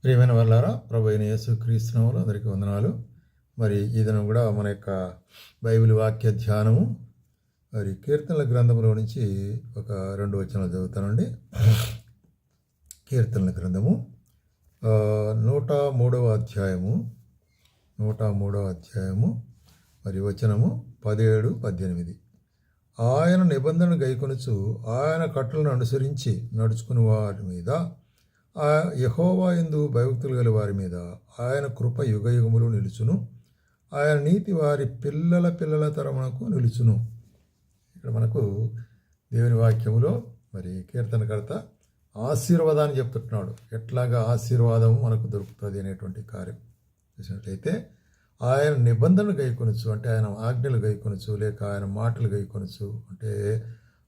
ప్రియమైన వాళ్ళారా, ప్రభు అయిన యేసుక్రీస్తు నామములో అందరికీ వందనాలు. మరి ఈ దినం కూడా మన యొక్క బైబిల్ వాక్య ధ్యానము మరి కీర్తనల గ్రంథంలో నుంచి ఒక 2 వచనాలు చదువుతానండి. కీర్తనల గ్రంథము 103వ అధ్యాయము మరి వచనము 17, 18. ఆయన నిబంధన గైకొనుచు ఆయన కట్టలను అనుసరించి నడుచుకుని వారి మీద, యెహోవా యందు భయభక్తులు గల వారి మీద ఆయన కృప యుగయుగములు నిలుచును. ఆయన నీతి వారి పిల్లల పిల్లల తరమునకు నిలుచును. ఇక్కడ మనకు దేవుని వాక్యములో మరి కీర్తనకర్త ఆశీర్వాదాన్ని చెప్తున్నాడు. ఎట్లాగా ఆశీర్వాదం మనకు దొరుకుతుంది అనేటువంటి కార్యం చూసినట్లయితే, ఆయన నిబంధనలు గైకొనొచ్చు అంటే ఆయన ఆజ్ఞలు గైకొనొచ్చు, లేక ఆయన మాటలు గైకొనొచ్చు అంటే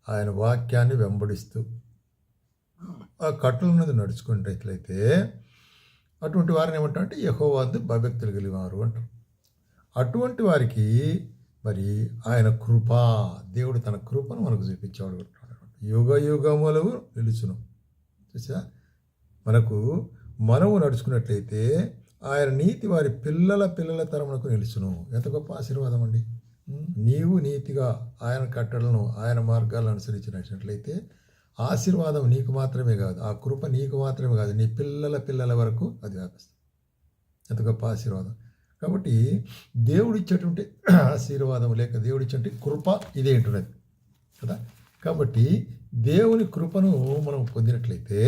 ఆయన వాక్యాన్ని వెంబడిస్తూ ఆ కట్టల మీద నడుచుకున్నట్లయితే అటువంటి వారిని ఏమంటారంటే యెహోవా యందు భయభక్తులు కలిగినారు అంటారు. అటువంటి వారికి మరి ఆయన కృప, దేవుడు తన కృపను మనకు చూపించేవాడు. యుగ యుగములు నిలుచును. చూసా, మనము నడుచుకున్నట్లయితే ఆయన నీతి వారి పిల్లల పిల్లల తరమునకు నిలుచును. ఎంత గొప్ప ఆశీర్వాదం అండి. నీవు నీతిగా ఆయన కట్టడలను ఆయన మార్గాలను అనుసరించినట్లయితే ఆశీర్వాదం నీకు మాత్రమే కాదు, ఆ కృప నీకు మాత్రమే కాదు, నీ పిల్లల పిల్లల వరకు అది వ్యాపిస్తుంది. ఎంత గొప్ప ఆశీర్వాదం. కాబట్టి దేవుడిచ్చేటువంటి ఆశీర్వాదం లేక దేవుడిచ్చేటువంటి కృప ఇదే ఉంటున్నది కదా. కాబట్టి దేవుని కృపను మనం పొందినట్లయితే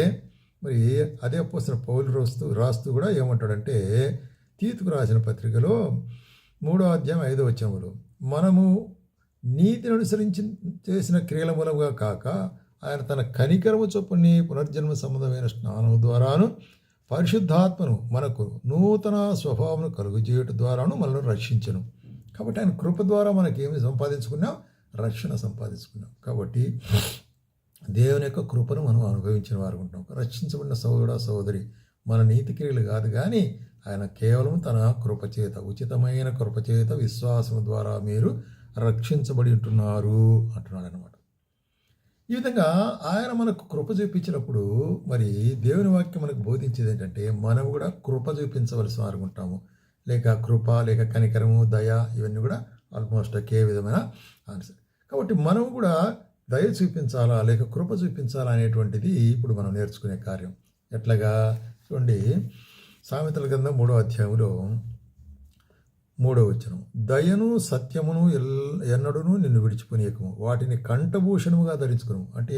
మరి అదే అపోస్తలుడైన పౌలు రాస్తూ కూడా ఏమంటాడంటే, తీతుకు రాసిన పత్రికలో 3వ అధ్యాయం 5వ వచనములో, మనము నీతిని అనుసరించి చేసిన క్రియల మూలంగా కాక ఆయన తన కనికరము చొప్పుని పునర్జన్మ సంబంధమైన స్నానం ద్వారాను పరిశుద్ధాత్మను మనకు నూతన స్వభావం కలుగజేయటం ద్వారాను మనల్ని రక్షించను. కాబట్టి ఆయన కృప ద్వారా మనకేమి సంపాదించుకున్నాం? రక్షణ సంపాదించుకున్నాం. కాబట్టి దేవుని యొక్క కృపను మనం అనుభవించిన వారు ఉంటాం. రక్షించబడిన సోదరుడా సోదరి, మన నీతి క్రియలు కాదు కానీ ఆయన కేవలం తన కృపచేత, ఉచితమైన కృపచేత విశ్వాసం ద్వారా మీరు రక్షించబడి ఉంటున్నారు అంటున్నాడు అనమాట. ఈ విధంగా ఆయన మనకు కృప చూపించినప్పుడు మరి దేవుని వాక్యం మనకు బోధించేది ఏంటంటే, మనం కూడా కృప చూపించవలసి వారు ఉంటాము. లేక కృప, లేక కనికరము, దయ, ఇవన్నీ కూడా ఆల్మోస్ట్ ఒకే విధమైన ఆన్సర్. కాబట్టి మనం కూడా దయ చూపించాలా లేక కృప చూపించాలా అనేటువంటిది ఇప్పుడు మనం నేర్చుకునే కార్యం. ఎట్లాగా చూడండి, సామెతల గ్రంథం 3వ అధ్యాయంలో 3వ వచనం, దయను సత్యమును ఎన్నడూను నిన్ను విడిచిపోనీయకము, వాటిని కంఠభూషణముగా ధరించుకును. అంటే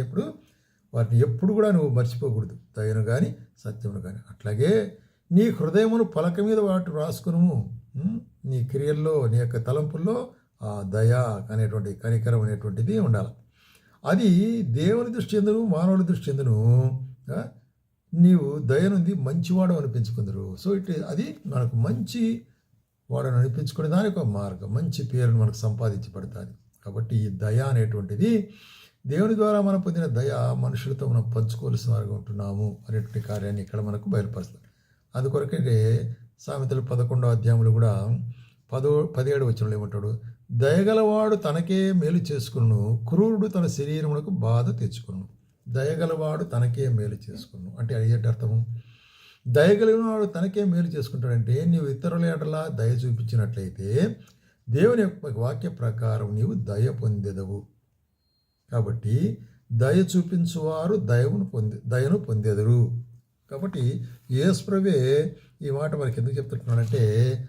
వాటిని ఎప్పుడు కూడా నువ్వు మర్చిపోకూడదు, దయను కానీ సత్యమును కానీ. అట్లాగే నీ హృదయమును పలక మీద వాటి రాసుకును. నీ క్రియల్లో, నీ యొక్క తలంపుల్లో ఆ దయ అనేటువంటి కనికరం అనేటువంటిది ఉండాలి. అది దేవుని దృష్టి ఎందును మానవుల దృష్టి ఎందును నీవు దయనుంది మంచివాడు అనిపించుకుందరు. సో అది మనకు మంచి వాడని అనిపించుకునే దానికి ఒక మార్గం, మంచి పేరును మనకు సంపాదించబడుతుంది. కాబట్టి ఈ దయ అనేటువంటిది దేవుని ద్వారా మనం పొందిన దయ మనుషులతో మనం పంచుకోవాల్సిన వారుగా ఉంటున్నాము అనేటువంటి కార్యాన్ని ఇక్కడ మనకు బయలుపరుస్తుంది. అందుకొరకే సామెతలు 11వ అధ్యాయంలో కూడా 17వ వచనంలో ఏమంటాడు, దయగలవాడు తనకే మేలు చేసుకును, క్రూరుడు తన శరీరమునకు బాధ తెచ్చుకును. దయగలవాడు తనకే మేలు చేసుకును అంటే అయ్యేట అర్థము, దయగలిగిన వాడు తనకే మేలు చేసుకుంటాడంటే నీవు ఇతరుల ఎడల దయ చూపించినట్లయితే దేవుని యొక్క వాక్య ప్రకారం నీవు దయ పొందెదవు. కాబట్టి దయ చూపించువారు దయను పొందెదరు. కాబట్టి యేసుప్రభువే ఈ మాట మనకి ఎందుకు చెప్తున్నాడంటే,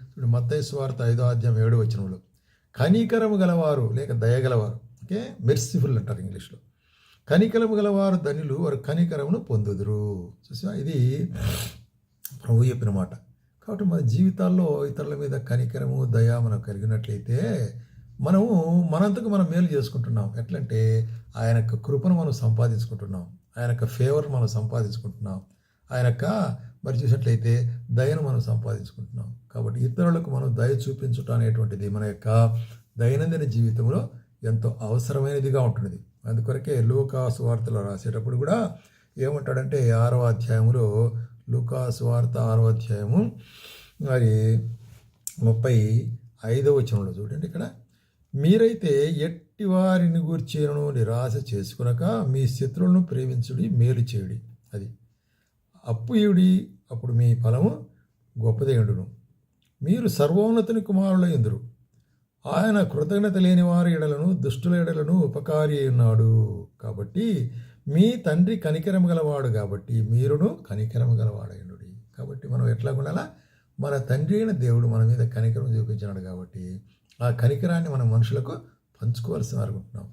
ఇప్పుడు మత్తయి సువార్త 5వ అధ్యాయం 7వ వచనంలో, కనికరము గలవారు లేక దయగలవారు, ఓకే, మెర్సిఫుల్ అంటారు ఇంగ్లీష్లో, కనికరము గలవారు ధనులు, వారు కనికరమును పొందుదురు. చూసా, ఇది ప్రభు చెప్పిన మాట. కాబట్టి మన జీవితాల్లో ఇతరుల మీద కనికరము, దయ మనకు కలిగినట్లయితే మనము మనంతకు మనం మేలు చేసుకుంటున్నాం. ఎట్లంటే ఆయన యొక్క కృపను మనం సంపాదించుకుంటున్నాం, ఆయన యొక్క ఫేవర్ మనం సంపాదించుకుంటున్నాం, ఆయన యొక్క మరి చూసినట్లయితే దయను మనం సంపాదించుకుంటున్నాం. కాబట్టి ఇతరులకు మనం దయ చూపించటం అనేటువంటిది మన యొక్క దైనందిన జీవితంలో ఎంతో అవసరమైనదిగా ఉంటుంది. అందుకొరకే లూకా సువార్తలో రాసేటప్పుడు కూడా ఏమంటాడంటే 6వ అధ్యాయంలో, లూకా సువార్త 6వ అధ్యాయము మరి 35వ వచనంలో చూడండి, ఇక్కడ మీరైతే ఎట్టి వారిని గూర్చినను నిరాశ చేసుకునక మీ శత్రువులను ప్రేమించుడి, మేలు చేయుడి. అది అప్పు ఇయుడి, అప్పుడు మీ ఫలము గొప్పదే ఉండును. మీరు సర్వోన్నతుని కుమారులై ఉందురు. ఆయన కృతజ్ఞత లేని వారి ఎడలను దుష్టుల ఎడలను ఉపకారి ఉన్నాడు. కాబట్టి మీ తండ్రి కనికరము గలవాడు కాబట్టి మీరును కనికరము గలవాడైనడు. కాబట్టి మనం ఎట్లా ఉండాలా? మన తండ్రి అయిన దేవుడు మన మీద కనికరం చూపించినాడు కాబట్టి ఆ కనికరాన్ని మనం మనుషులకు పంచుకోవాల్సిన అనుకుంటున్నాం.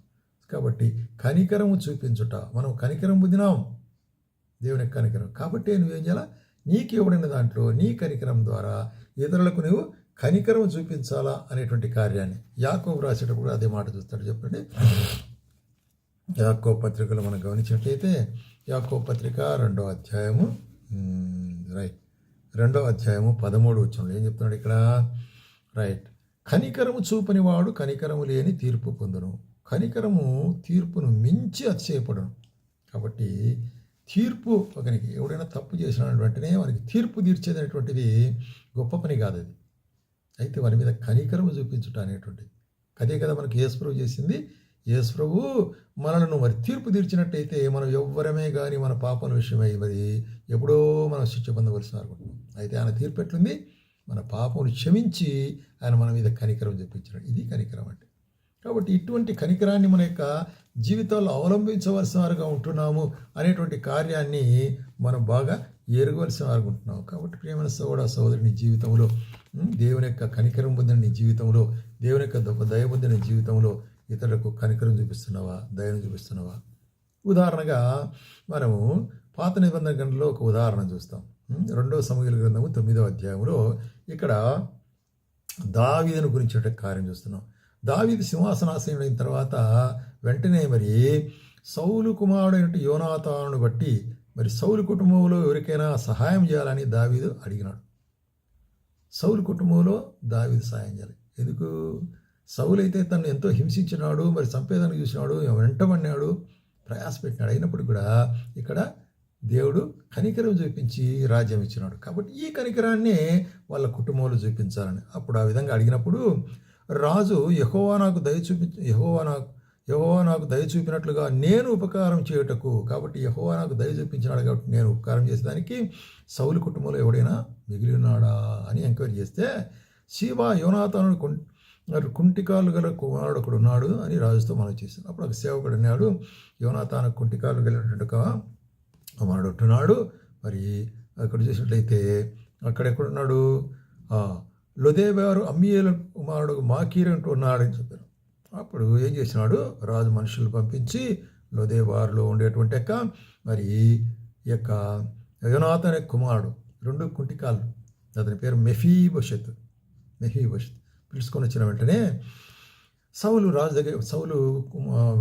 కాబట్టి కనికరము చూపించుట, మనం కనికరం పొందినాం, దేవుని కనికరం. కాబట్టి నువ్వేం చేయాలా? నీకు ఇవ్వబడిన దాంట్లో నీ కనికరం ద్వారా ఇతరులకు నువ్వు కనికరం చూపించాలా అనేటువంటి కార్యాన్ని యాకోబు రాసేటప్పుడు అదే మాట చూస్తాడు. చెప్పండి, యాకోబు పత్రికలో మనం గమనించినట్లయితే యాకోబు పత్రిక 2వ అధ్యాయము 2వ అధ్యాయము 13వ వచనంలో ఏం చెప్తున్నాడు ఇక్కడ? కనికరము చూపని వాడు కనికరము లేని తీర్పు పొందును. కనికరము తీర్పును మించి అతిశయపడును. కాబట్టి తీర్పు ఒకనికి ఎవడైనా తప్పు చేసిన వెంటనే వానికి తీర్పు తీర్చేదనేటువంటిది గొప్ప పని కాదు. అది అయితే వారి మీద కనికరము చూపించుట అనేటువంటిది అదే కదా మనకి యేసుప్రభు చేసింది. యేసుప్రభు మనలను మరి తీర్పు తీర్చినట్టయితే మనం ఎవ్వరమే కానీ మన పాపల విషయమై మరి ఎప్పుడో మనం శిక్ష పొందవలసిన అనుకుంటున్నాం. అయితే ఆయన తీర్పు ఎట్లుంది? మన పాపమును క్షమించి ఆయన మన మీద కనికరం చూపించాడు. ఇది కనికరం అంటే. కాబట్టి ఇటువంటి కనికరాన్ని మన యొక్క జీవితాల్లో అవలంబించవలసిన వారుగా ఉంటున్నాము అనేటువంటి కార్యాన్ని మనం బాగా ఎరగవలసిన వారు ఉంటున్నాం. కాబట్టి ప్రియమైన సోదరుని జీవితంలో దేవుని యొక్క కనికరం పొందిన నీ జీవితంలో, దేవుని యొక్క దయ పొందిన జీవితంలో ఇతరులకు కనికరం చూపిస్తున్నావా, దయను చూపిస్తున్నావా? ఉదాహరణగా మనము పాత నిబంధన గ్రంథంలో ఒక ఉదాహరణ చూస్తాం. 2వ సమూయేలు గ్రంథము 9వ అధ్యాయంలో ఇక్కడ దావీదును గురించిన కార్యం చూస్తున్నాం. దావీదు సింహాసనాసీనుడైన తర్వాత వెంటనే మరి సౌలు కుమారుడైన యోనాతానును బట్టి మరి సౌలు కుటుంబంలో ఎవరికైనా సహాయం చేయాలని దావీదు అడిగినాడు. సౌలు కుటుంబంలో దావీదు సహాయం చేయాలి. ఎందుకు? సౌలు అయితే తను ఎంతో హింసించినాడు, మరి సంపేదన చూసినాడు, వెంటబడినాడు, ప్రయాసపెట్టినాడు. అయినప్పుడు కూడా ఇక్కడ దేవుడు కనికరం చూపించి రాజ్యం ఇచ్చినాడు. కాబట్టి ఈ కనికరాన్ని వాళ్ళ కుటుంబంలో చూపించాలని అప్పుడు ఆ విధంగా అడిగినప్పుడు రాజు యెహోవా నాకు దయ చూపినట్లుగా నేను ఉపకారం చేయుటకు, కాబట్టి యెహోవా నాకు దయ చూపించినాడు కాబట్టి నేను ఉపకారం చేసేదానికి సౌలు కుటుంబంలో ఎవడైనా మిగిలి ఉన్నాడా అని ఎంక్వైరీ చేస్తే సీబా యోనాతాను కుంటికాలు గల కుమారుడు ఒకడు ఉన్నాడు అని రాజుతో మనం చేశాను. అప్పుడు ఒక సేవకుడు అన్నాడు, యోనాతాను కుంటికాలు కలిగినటువంటి కుమారుడు ఉంటున్నాడు. మరి అక్కడ చూసినట్లయితే అక్కడెక్కడున్నాడు? లొదెబారు అమ్మీయేలు కుమారుడు మాకీరు అంటూ ఉన్నాడని చెప్పారు. అప్పుడు ఏం చేసినాడు? రాజు మనుషులు పంపించి లొదెబారులో ఉండేటువంటి మరి ఈ యొక్క యోనాతాను కుమారుడు 2 కుంటికాలు, అతని పేరు మెఫీబోషెత్ పిలుచుకొని వచ్చిన వెంటనే సౌలు రాజు దగ్గర, సౌలు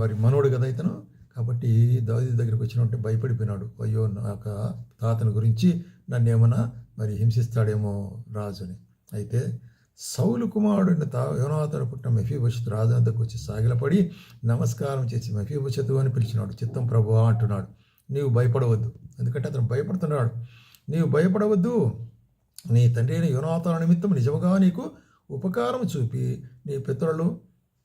మరి మనోడు కదా ఇతను, కాబట్టి దావీదు దగ్గరికి వచ్చినట్టు భయపడిపోయినాడు. అయ్యో నాకు తాతను గురించి నన్ను ఏమన్నా మరి హింసిస్తాడేమో రాజుని. అయితే సౌలు కుమారుడు యోనాతాను పుట్టిన మెఫీబోషెతు రాజు వద్దకు వచ్చి సాగిలపడి నమస్కారం చేసి మెఫీబోషెతు అని పిలిచినాడు. చిత్తం ప్రభువా అంటున్నాడు. నీవు భయపడవద్దు, ఎందుకంటే అతను భయపడుతున్నాడు. నీవు భయపడవద్దు, నీ తండ్రి అయిన యోనాతాను నిమిత్తం నిజముగా నీకు ఉపకారం చూపి నీ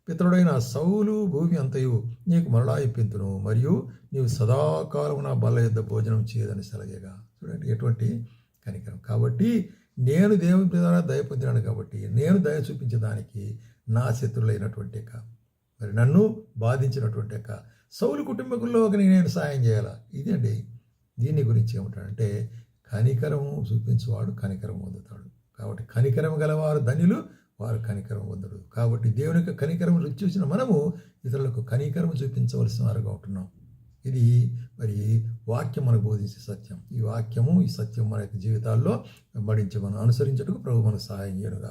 పితరుడైన సౌలు భూమి అంతయు నీకు మరలా ఇప్పింతును, మరియు నీవు సదాకాలం నా బల్ల యొద్ద భోజనం చేయదని సెలగేగా. చూడండి ఎటువంటి కనికరం. కాబట్టి నేను దేవుని ద్వారా దయ పొందినాను కాబట్టి నేను దయ చూపించడానికి నా శత్రులైనటువంటి మరి నన్ను బాధించినటువంటి సౌలు కుటుంబకుల్లో నేను సాయం చేయాలా? ఇదండి. దీని గురించి ఏమంటాడంటే కనికరము చూపించేవాడు కనికరం పొందుతాడు. కాబట్టి కనికరం గలవారు ధన్యులు, వారు కనికరం పొందడు. కాబట్టి దేవుని యొక్క కనికరం రుచి చూసిన మనము ఇతరులకు కనికరం చూపించవలసిన వారుగా ఉంటున్నాం. ఇది మరి వాక్యం మనకు బోధించే సత్యం. ఈ వాక్యము, ఈ సత్యం మన యొక్క జీవితాల్లో వెంబడించి మనం అనుసరించడానికి ప్రభు మనకు సహాయం చేయనుగా.